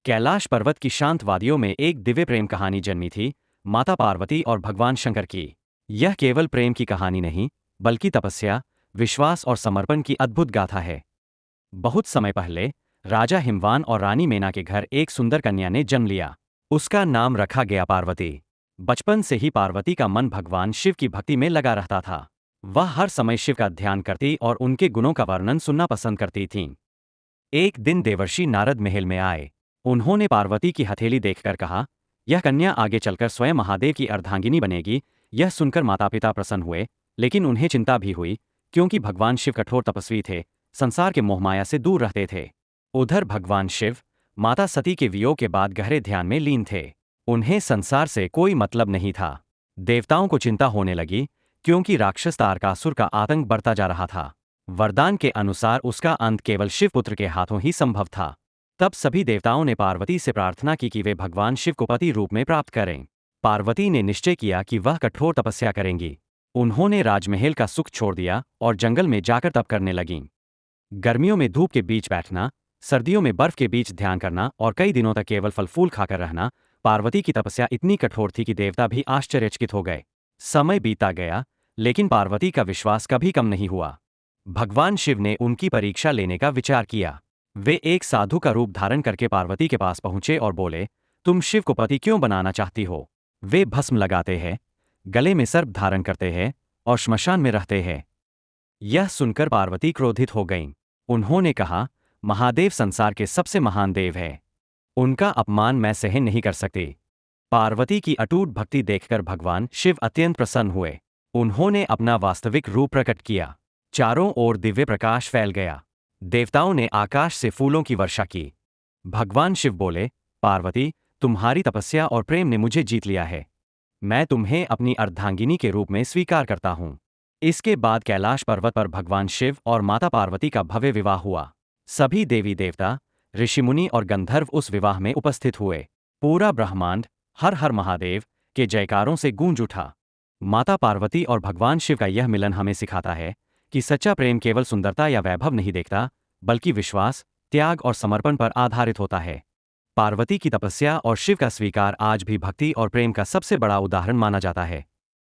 कैलाश पर्वत की शांत वादियों में एक दिव्य प्रेम कहानी जन्मी थी, माता पार्वती और भगवान शंकर की। यह केवल प्रेम की कहानी नहीं, बल्कि तपस्या, विश्वास और समर्पण की अद्भुत गाथा है। बहुत समय पहले राजा हिमवान और रानी मेना के घर एक सुंदर कन्या ने जन्म लिया। उसका नाम रखा गया पार्वती। बचपन से ही पार्वती का मन भगवान शिव की भक्ति में लगा रहता था। वह हर समय शिव का ध्यान करती और उनके गुणों का वर्णन सुनना पसंद करती थीं। एक दिन देवर्षि नारद महल में आए। उन्होंने पार्वती की हथेली देखकर कहा, यह कन्या आगे चलकर स्वयं महादेव की अर्धांगिनी बनेगी। यह सुनकर माता पिता प्रसन्न हुए, लेकिन उन्हें चिंता भी हुई, क्योंकि भगवान शिव कठोर तपस्वी थे, संसार के मोहमाया से दूर रहते थे। उधर भगवान शिव माता सती के वियोग के बाद गहरे ध्यान में लीन थे। उन्हें संसार से कोई मतलब नहीं था। देवताओं को चिंता होने लगी, क्योंकि राक्षस तारकासुर का आतंक बढ़ता जा रहा था। वरदान के अनुसार उसका अंत केवल शिवपुत्र के हाथों ही संभव था। तब सभी देवताओं ने पार्वती से प्रार्थना की कि वे भगवान शिव को पति रूप में प्राप्त करें। पार्वती ने निश्चय किया कि वह कठोर तपस्या करेंगी। उन्होंने राजमहल का सुख छोड़ दिया और जंगल में जाकर तप करने लगीं। गर्मियों में धूप के बीच बैठना, सर्दियों में बर्फ के बीच ध्यान करना और कई दिनों तक केवल फल फूल खाकर रहना। पार्वती की तपस्या इतनी कठोर थी कि देवता भी आश्चर्यचकित हो गए। समय बीता गया, लेकिन पार्वती का विश्वास कभी कम नहीं हुआ। भगवान शिव ने उनकी परीक्षा लेने का विचार किया। वे एक साधु का रूप धारण करके पार्वती के पास पहुंचे और बोले, तुम शिव को पति क्यों बनाना चाहती हो? वे भस्म लगाते हैं, गले में सर्प धारण करते हैं और श्मशान में रहते हैं। यह सुनकर पार्वती क्रोधित हो गईं। उन्होंने कहा, महादेव संसार के सबसे महान देव है। उनका अपमान मैं सहन नहीं कर सकती। पार्वती की अटूट भक्ति देखकर भगवान शिव अत्यंत प्रसन्न हुए। उन्होंने अपना वास्तविक रूप प्रकट किया। चारों ओर दिव्य प्रकाश फैल गया। देवताओं ने आकाश से फूलों की वर्षा की। भगवान शिव बोले, पार्वती, तुम्हारी तपस्या और प्रेम ने मुझे जीत लिया है। मैं तुम्हें अपनी अर्धांगिनी के रूप में स्वीकार करता हूं। इसके बाद कैलाश पर्वत पर भगवान शिव और माता पार्वती का भव्य विवाह हुआ। सभी देवी देवता, ऋषिमुनि और गंधर्व उस विवाह में उपस्थित हुए। पूरा ब्रह्मांड हर हर महादेव के जयकारों से गूंज उठा। माता पार्वती और भगवान शिव का यह मिलन हमें सिखाता है कि सच्चा प्रेम केवल सुंदरता या वैभव नहीं देखता, बल्कि विश्वास, त्याग और समर्पण पर आधारित होता है। पार्वती की तपस्या और शिव का स्वीकार आज भी भक्ति और प्रेम का सबसे बड़ा उदाहरण माना जाता है।